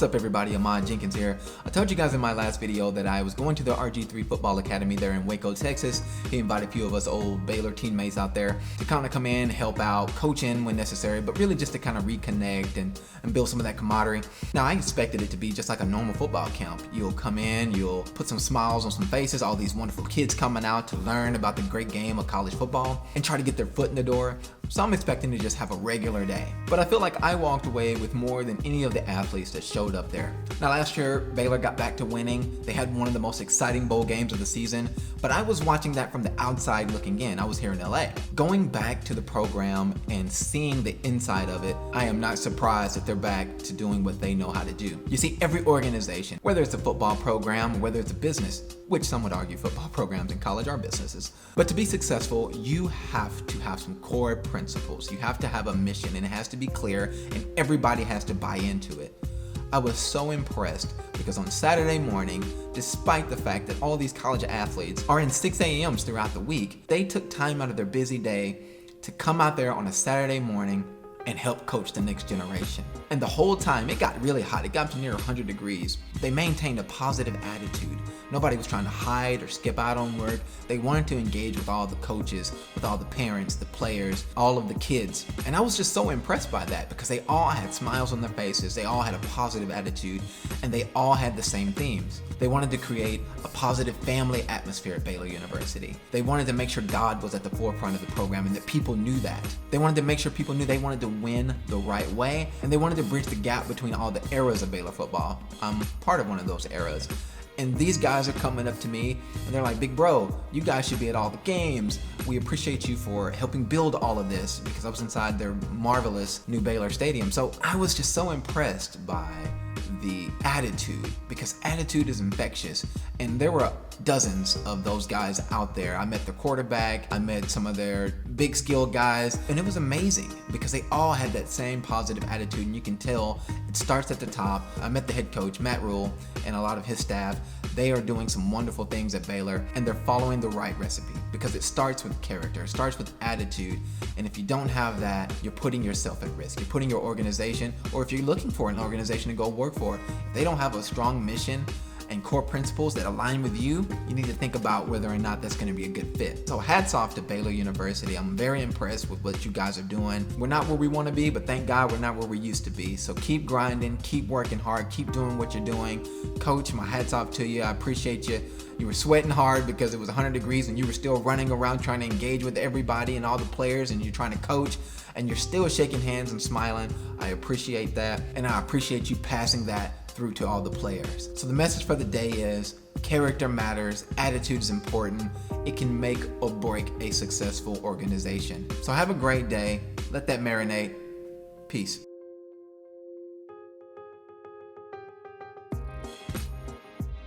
What's up everybody, Ahmad, Jenkins here. I told you guys in my last video that I was going to the RG3 Football Academy there in Waco, Texas. He invited a few of us old Baylor teammates out there to kind of come in, help out, coach in when necessary, but really just to kind of reconnect and build some of that camaraderie. Now I expected it to be just like a normal football camp. You'll come in, you'll put some smiles on some faces, all these wonderful kids coming out to learn about the great game of college football and try to get their foot in the door. So I'm expecting to just have a regular day. But I feel like I walked away with more than any of the athletes that showed up there. Now last year, Baylor got back to winning. They had one of the most exciting bowl games of the season, but I was watching that from the outside looking in. I was here in LA. Going back to the program and seeing the inside of it, I am not surprised that they're back to doing what they know how to do. You see, every organization, whether it's a football program or whether it's a business, which some would argue football programs in college are businesses, but to be successful, you have to have some core principles. You have to have a mission and it has to be clear and everybody has to buy into it. I was so impressed because on Saturday morning, despite the fact that all these college athletes are in 6 a.m.s throughout the week, they took time out of their busy day to come out there on a Saturday morning and help coach the next generation. And the whole time, it got really hot. It got to near 100 degrees. They maintained a positive attitude. Nobody was trying to hide or skip out on work. They wanted to engage with all the coaches, with all the parents, the players, all of the kids. And I was just so impressed by that because they all had smiles on their faces. They all had a positive attitude and they all had the same themes. They wanted to create a positive family atmosphere at Baylor University. They wanted to make sure God was at the forefront of the program and that people knew that. They wanted to make sure people knew they wanted to win the right way, and they wanted to bridge the gap between all the eras of Baylor football. I'm part of one of those eras. And these guys are coming up to me and they're like, big bro, you guys should be at all the games. We appreciate you for helping build all of this, because I was inside their marvelous new Baylor Stadium. So I was just so impressed by the attitude, because attitude is infectious. And there were dozens of those guys out there. I met the quarterback, I met some of their big skill guys, and it was amazing because they all had that same positive attitude, and you can tell it starts at the top. I met the head coach, Matt Rule, and a lot of his staff. They are doing some wonderful things at Baylor, and they're following the right recipe because it starts with character, it starts with attitude, and if you don't have that, you're putting yourself at risk. You're putting your organization, or if you're looking for an organization to go work for, if they don't have a strong mission and core principles that align with you, you need to think about whether or not that's gonna be a good fit. So hats off to Baylor University. I'm very impressed with what you guys are doing. We're not where we wanna be, but thank God we're not where we used to be. So keep grinding, keep working hard, keep doing what you're doing. Coach, my hats off to you. I appreciate you. You were sweating hard because it was 100 degrees and you were still running around trying to engage with everybody and all the players, and you're trying to coach and you're still shaking hands and smiling. I appreciate that, and I appreciate you passing that through to all the players. So the message for the day is character matters, attitude is important. It can make or break a successful organization. So have a great day. Let that marinate. Peace.